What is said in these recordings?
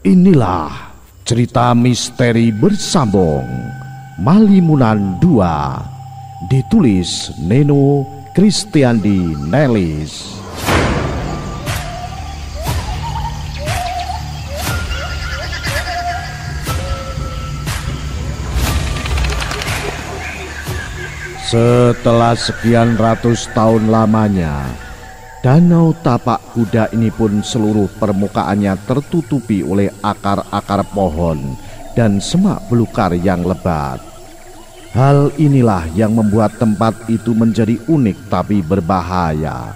Inilah cerita misteri bersambung Malimunan 2, ditulis Neno Kristiandi Nelis. Setelah sekian ratus tahun lamanya, Danau Tapak Kuda ini pun seluruh permukaannya tertutupi oleh akar-akar pohon dan semak belukar yang lebat. Hal inilah yang membuat tempat itu menjadi unik tapi berbahaya.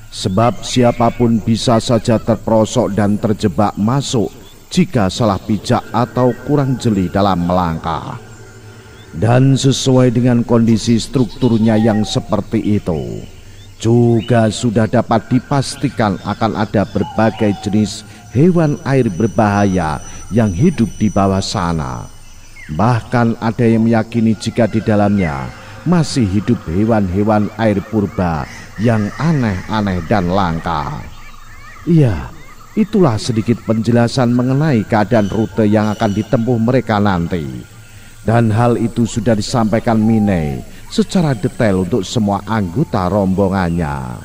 Sebab siapapun bisa saja terperosok dan terjebak masuk jika salah pijak atau kurang jeli dalam melangkah. Dan sesuai dengan kondisi strukturnya yang seperti itu, juga sudah dapat dipastikan akan ada berbagai jenis hewan air berbahaya yang hidup di bawah sana. Bahkan ada yang meyakini jika di dalamnya masih hidup hewan-hewan air purba yang aneh-aneh dan langka. Iya, itulah sedikit penjelasan mengenai keadaan rute yang akan ditempuh mereka nanti. Dan hal itu sudah disampaikan Minei secara detail untuk semua anggota rombongannya.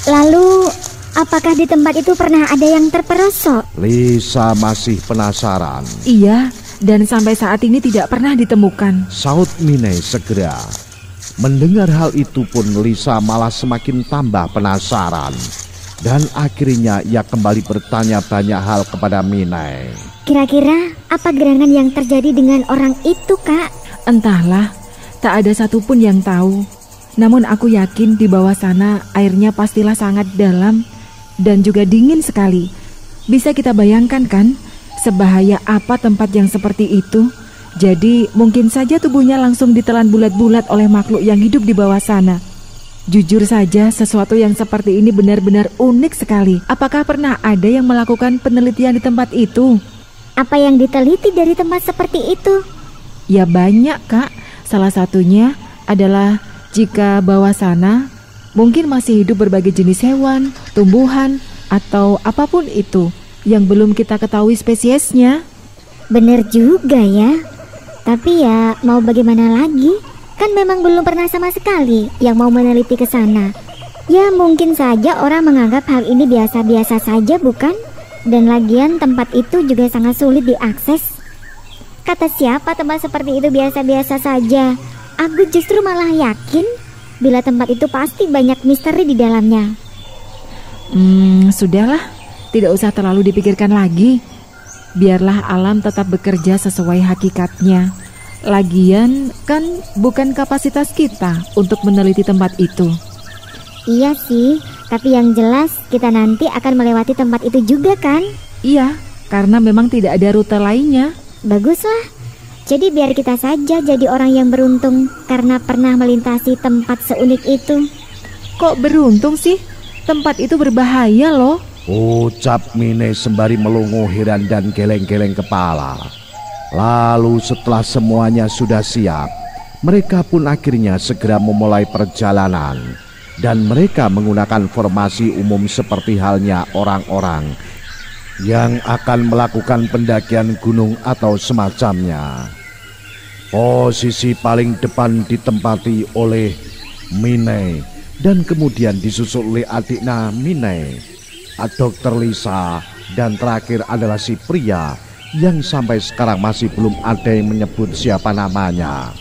Lalu, apakah di tempat itu pernah ada yang terperosok? Lisa masih penasaran. Iya, dan sampai saat ini tidak pernah ditemukan, saut Minei segera. Mendengar hal itu pun Lisa malah semakin tambah penasaran. Dan akhirnya ia kembali bertanya banyak hal kepada Minei. Kira-kira apa gerangan yang terjadi dengan orang itu, Kak? Entahlah, tak ada satupun yang tahu. Namun aku yakin di bawah sana airnya pastilah sangat dalam dan juga dingin sekali. Bisa kita bayangkan kan, sebahaya apa tempat yang seperti itu? Jadi mungkin saja tubuhnya langsung ditelan bulat-bulat oleh makhluk yang hidup di bawah sana. Jujur saja, sesuatu yang seperti ini benar-benar unik sekali. Apakah pernah ada yang melakukan penelitian di tempat itu? Apa yang diteliti dari tempat seperti itu? Ya banyak, Kak. Salah satunya adalah jika bawah sana mungkin masih hidup berbagai jenis hewan, tumbuhan, atau apapun itu yang belum kita ketahui spesiesnya. Bener juga ya. Tapi ya mau bagaimana lagi? Kan memang belum pernah sama sekali yang mau meneliti ke sana. Ya mungkin saja orang menganggap hal ini biasa-biasa saja, bukan? Dan lagian tempat itu juga sangat sulit diakses. Kata siapa tempat seperti itu biasa-biasa saja? Aku justru malah yakin bila tempat itu pasti banyak misteri di dalamnya. Sudahlah, tidak usah terlalu dipikirkan lagi. Biarlah alam tetap bekerja sesuai hakikatnya. Lagian kan bukan kapasitas kita untuk meneliti tempat itu. Iya sih, tapi yang jelas kita nanti akan melewati tempat itu juga kan? Iya, karena memang tidak ada rute lainnya. Baguslah, jadi biar kita saja jadi orang yang beruntung karena pernah melintasi tempat seunik itu. Kok beruntung sih? Tempat itu berbahaya loh, ucap Minei sembari melongo heran dan geleng-geleng kepala. Lalu setelah semuanya sudah siap, mereka pun akhirnya segera memulai perjalanan. Dan mereka menggunakan formasi umum seperti halnya orang-orang yang akan melakukan pendakian gunung atau semacamnya. Posisi paling depan ditempati oleh Minei dan kemudian disusul oleh adiknya Minei, Dr. Lisa, dan terakhir adalah si pria yang sampai sekarang masih belum ada yang menyebut siapa namanya.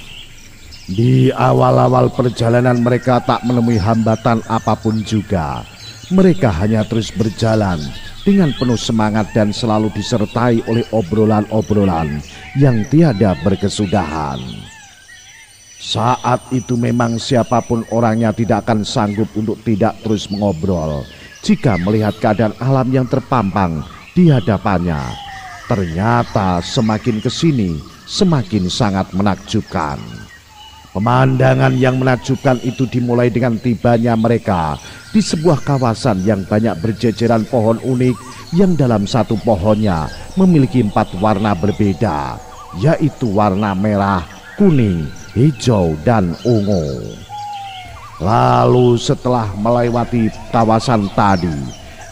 Di awal-awal perjalanan mereka tak menemui hambatan apapun juga. Mereka hanya terus berjalan dengan penuh semangat dan selalu disertai oleh obrolan-obrolan yang tiada berkesudahan. Saat itu memang siapapun orangnya tidak akan sanggup untuk tidak terus mengobrol jika melihat keadaan alam yang terpampang di hadapannya. Ternyata semakin kesini semakin sangat menakjubkan. Pemandangan yang menakjubkan itu dimulai dengan tibanya mereka di sebuah kawasan yang banyak berjejeran pohon unik yang dalam satu pohonnya memiliki 4 warna berbeda, yaitu warna merah, kuning, hijau, dan ungu. Lalu setelah melewati kawasan tadi,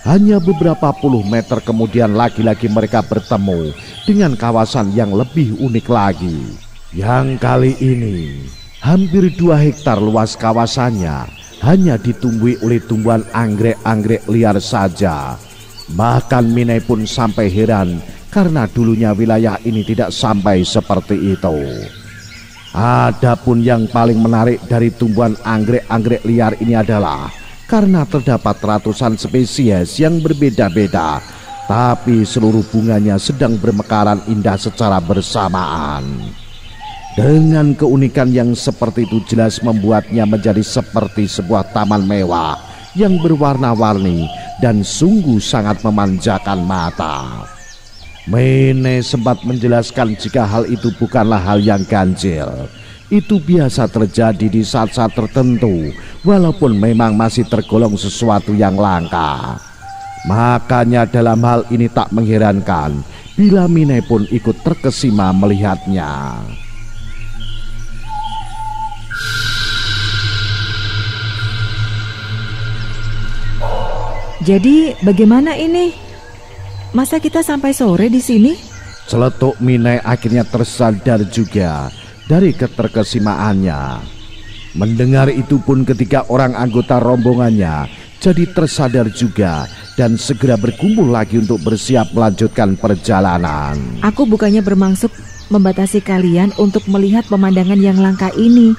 Hanya beberapa puluh meter kemudian lagi-lagi mereka bertemu dengan kawasan yang lebih unik lagi. Yang kali ini hampir 2 hektar luas kawasannya hanya ditumbuhi oleh tumbuhan anggrek-anggrek liar saja. Bahkan Minai pun sampai heran karena dulunya wilayah ini tidak sampai seperti itu. Adapun yang paling menarik dari tumbuhan anggrek-anggrek liar ini adalah karena terdapat ratusan spesies yang berbeda-beda, tapi seluruh bunganya sedang bermekaran indah secara bersamaan. Dengan keunikan yang seperti itu jelas membuatnya menjadi seperti sebuah taman mewah yang berwarna-warni dan sungguh sangat memanjakan mata. Minai sempat menjelaskan jika hal itu bukanlah hal yang ganjil. Itu biasa terjadi di saat-saat tertentu, walaupun memang masih tergolong sesuatu yang langka. Makanya dalam hal ini tak mengherankan bila Minai pun ikut terkesima melihatnya. Jadi bagaimana ini? Masa kita sampai sore di sini? Celetuk Minai akhirnya tersadar juga dari keterkesimaannya. Mendengar itu pun ketika orang anggota rombongannya jadi tersadar juga dan segera berkumpul lagi untuk bersiap melanjutkan perjalanan. Aku bukannya bermaksud membatasi kalian untuk melihat pemandangan yang langka ini.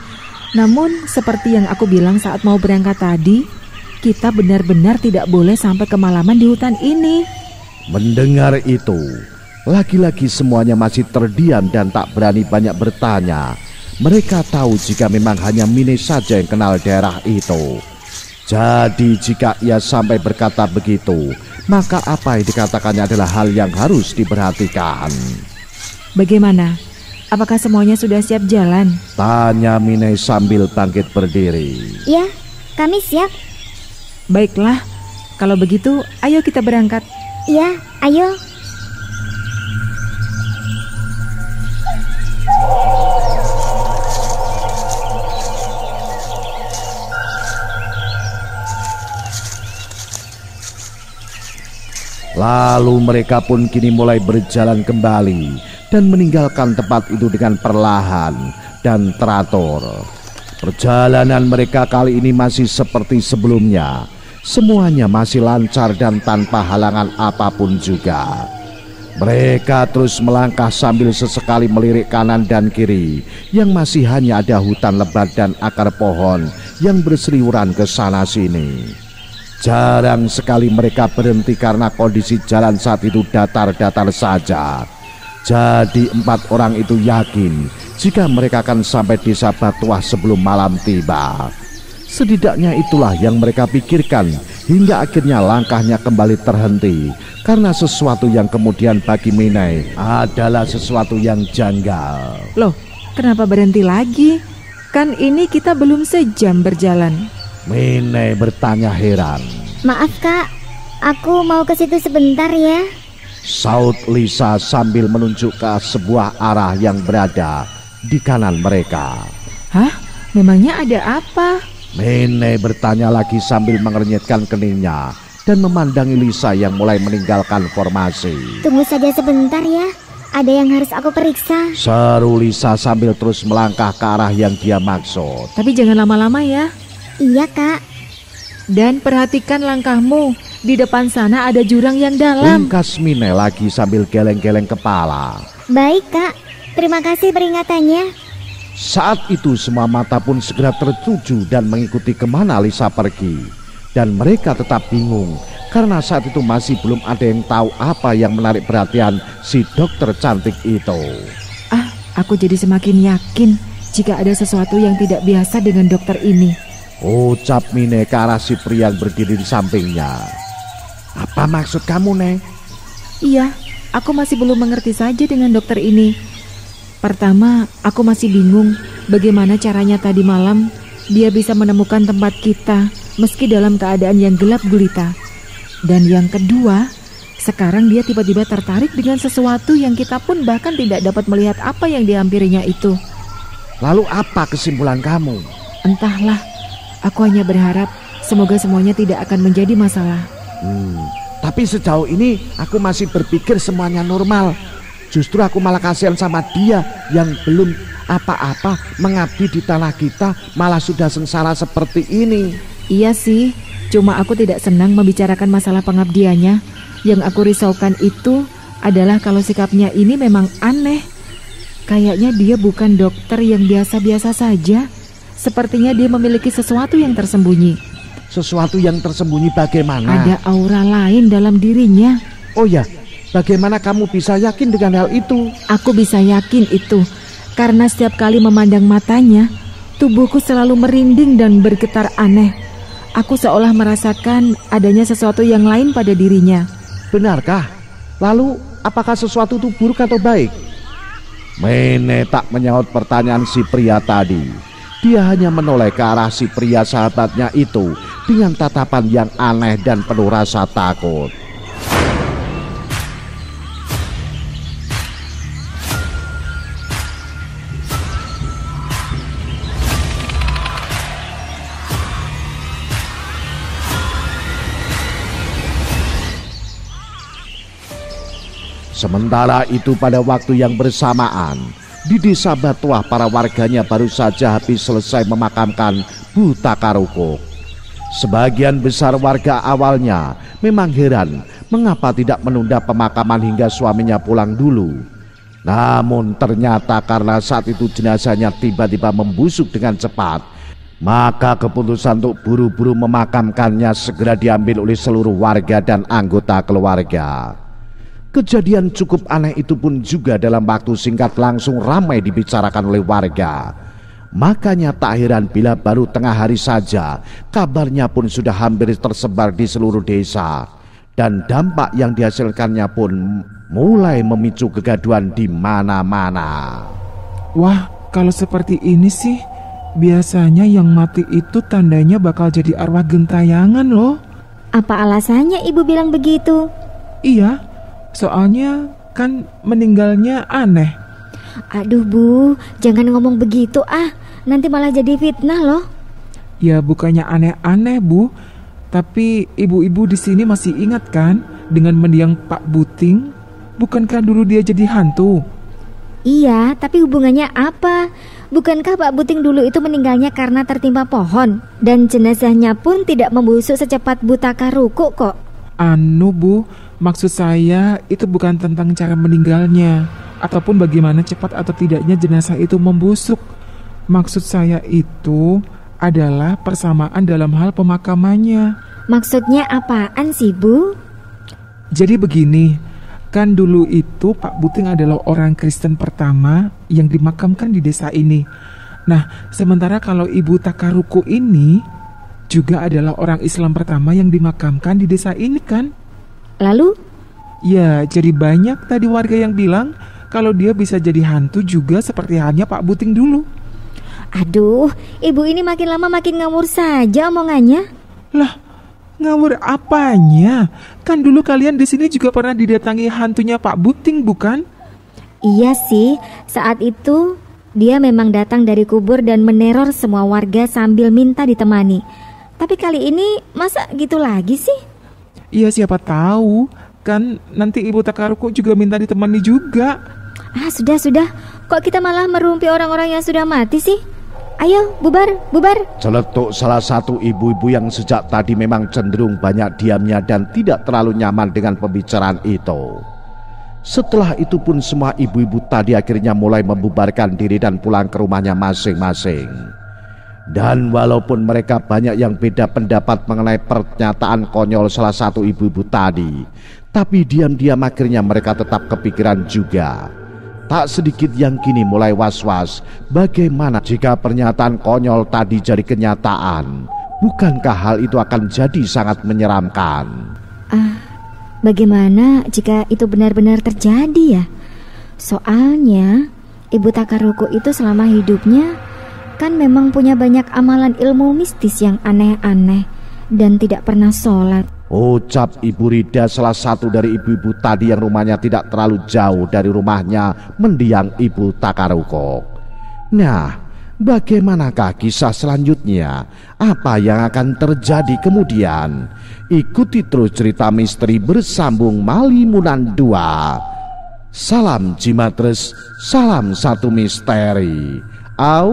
Namun seperti yang aku bilang saat mau berangkat tadi, kita benar-benar tidak boleh sampai kemalaman di hutan ini. Mendengar itu, laki-laki semuanya masih terdiam dan tak berani banyak bertanya. Mereka tahu jika memang hanya Minai saja yang kenal daerah itu. Jadi jika ia sampai berkata begitu, maka apa yang dikatakannya adalah hal yang harus diperhatikan. Bagaimana? Apakah semuanya sudah siap jalan? Tanya Minai sambil bangkit berdiri. Ya, kami siap. Baiklah, kalau begitu ayo kita berangkat. Ya, ayo. Lalu mereka pun kini mulai berjalan kembali dan meninggalkan tempat itu dengan perlahan dan teratur. Perjalanan mereka kali ini masih seperti sebelumnya. Semuanya masih lancar dan tanpa halangan apapun juga. Mereka terus melangkah sambil sesekali melirik kanan dan kiri, yang masih hanya ada hutan lebat dan akar pohon yang berseliweran ke sana sini. Jarang sekali mereka berhenti karena kondisi jalan saat itu datar-datar saja. Jadi 4 orang itu yakin jika mereka akan sampai desa Batuah sebelum malam tiba. Setidaknya itulah yang mereka pikirkan hingga akhirnya langkahnya kembali terhenti karena sesuatu yang kemudian bagi Minai adalah sesuatu yang janggal. Loh, kenapa berhenti lagi? Kan ini kita belum sejam berjalan. Minai bertanya heran. Maaf kak, aku mau ke situ sebentar ya. Saut Lisa sambil menunjuk ke sebuah arah yang berada di kanan mereka. Hah? Memangnya ada apa? Minai bertanya lagi sambil mengernyitkan keningnya dan memandangi Lisa yang mulai meninggalkan formasi. Tunggu saja sebentar ya, ada yang harus aku periksa. Seru Lisa sambil terus melangkah ke arah yang dia maksud. Tapi jangan lama-lama ya. Iya kak. Dan perhatikan langkahmu, di depan sana ada jurang yang dalam. Ringkas Minai lagi sambil geleng-geleng kepala. Baik kak, terima kasih peringatannya. Saat itu semua mata pun segera tertuju dan mengikuti kemana Lisa pergi. Dan mereka tetap bingung karena saat itu masih belum ada yang tahu apa yang menarik perhatian si dokter cantik itu. Aku jadi semakin yakin jika ada sesuatu yang tidak biasa dengan dokter ini. Ucap Minai ke arah si pria yang berdiri di sampingnya. Apa maksud kamu, Nek? Iya, aku masih belum mengerti saja dengan dokter ini. Pertama, aku masih bingung bagaimana caranya tadi malam dia bisa menemukan tempat kita meski dalam keadaan yang gelap gulita. Dan yang kedua, sekarang dia tiba-tiba tertarik dengan sesuatu yang kita pun bahkan tidak dapat melihat apa yang dihampirinya itu. Lalu apa kesimpulan kamu? Entahlah, aku hanya berharap semoga semuanya tidak akan menjadi masalah. Tapi sejauh ini aku masih berpikir semuanya normal. Justru aku malah kasihan sama dia yang belum apa-apa mengabdi di tanah kita, malah sudah sengsara seperti ini. Iya sih, cuma aku tidak senang membicarakan masalah pengabdiannya. Yang aku risaukan itu adalah kalau sikapnya ini memang aneh. Kayaknya dia bukan dokter yang biasa-biasa saja. Sepertinya dia memiliki sesuatu yang tersembunyi. Sesuatu yang tersembunyi bagaimana? Ada aura lain dalam dirinya. Oh ya, bagaimana kamu bisa yakin dengan hal itu? Aku bisa yakin itu karena setiap kali memandang matanya, tubuhku selalu merinding dan bergetar aneh. Aku seolah merasakan adanya sesuatu yang lain pada dirinya. Benarkah? Lalu apakah sesuatu itu buruk atau baik? Mene tak menyaut pertanyaan si pria tadi. Dia hanya menoleh ke arah si pria sahabatnya itu dengan tatapan yang aneh dan penuh rasa takut. Sementara itu pada waktu yang bersamaan, di desa Batuah para warganya baru saja habis selesai memakamkan Buta Karukuk. Sebagian besar warga awalnya memang heran mengapa tidak menunda pemakaman hingga suaminya pulang dulu. Namun ternyata karena saat itu jenazahnya tiba-tiba membusuk dengan cepat, maka keputusan untuk buru-buru memakamkannya segera diambil oleh seluruh warga dan anggota keluarga. Kejadian cukup aneh itu pun juga dalam waktu singkat langsung ramai dibicarakan oleh warga. Makanya tak heran bila baru tengah hari saja kabarnya pun sudah hampir tersebar di seluruh desa. Dan dampak yang dihasilkannya pun mulai memicu kegaduhan di mana-mana. Wah, kalau seperti ini sih, biasanya yang mati itu tandanya bakal jadi arwah gentayangan loh. Apa alasannya ibu bilang begitu? Iya, soalnya kan meninggalnya aneh. Aduh Bu, jangan ngomong begitu nanti malah jadi fitnah loh. Ya bukannya aneh-aneh Bu, tapi ibu-ibu di sini masih ingat kan dengan mendiang Pak Buting? Bukankah dulu dia jadi hantu? Iya, tapi hubungannya apa? Bukankah Pak Buting dulu itu meninggalnya karena tertimpa pohon? Dan jenazahnya pun tidak membusuk secepat Buta Karukuk kok. Anu Bu, maksud saya itu bukan tentang cara meninggalnya ataupun bagaimana cepat atau tidaknya jenazah itu membusuk. Maksud saya itu adalah persamaan dalam hal pemakamannya. Maksudnya apaan sih Bu? Jadi begini, kan dulu itu Pak Buting adalah orang Kristen pertama yang dimakamkan di desa ini. Nah, sementara kalau Ibu Takaruku ini juga adalah orang Islam pertama yang dimakamkan di desa ini kan. Lalu? Ya, jadi banyak tadi warga yang bilang kalau dia bisa jadi hantu juga seperti halnya Pak Buting dulu. Aduh, ibu ini makin lama makin ngawur saja omongannya. Lah, ngawur apanya? Kan dulu kalian di sini juga pernah didatangi hantunya Pak Buting, bukan? Iya sih, saat itu dia memang datang dari kubur dan meneror semua warga sambil minta ditemani. Tapi kali ini masa gitu lagi sih? Iya, siapa tahu. Kan nanti Ibu Takaruku juga minta ditemani juga. Sudah. Kok kita malah merumpi orang-orang yang sudah mati sih? Ayo, bubar. Celetuk salah satu ibu-ibu yang sejak tadi memang cenderung banyak diamnya dan tidak terlalu nyaman dengan pembicaraan itu. Setelah itu pun semua ibu-ibu tadi akhirnya mulai membubarkan diri dan pulang ke rumahnya masing-masing. Dan walaupun mereka banyak yang beda pendapat mengenai pernyataan konyol salah satu ibu-ibu tadi, tapi diam-diam akhirnya mereka tetap kepikiran juga. Tak sedikit yang kini mulai was-was, bagaimana jika pernyataan konyol tadi jadi kenyataan? Bukankah hal itu akan jadi sangat menyeramkan? Bagaimana jika itu benar-benar terjadi ya? Soalnya Ibu Takaruku itu selama hidupnya kan memang punya banyak amalan ilmu mistis yang aneh-aneh dan tidak pernah sholat. Ucap Ibu Rida, salah satu dari ibu-ibu tadi yang rumahnya tidak terlalu jauh dari rumahnya mendiang Ibu Takaruko. Nah, bagaimanakah kisah selanjutnya? Apa yang akan terjadi kemudian? Ikuti terus cerita misteri bersambung Malimunan 2. Salam Jimatres, salam satu misteri. Au.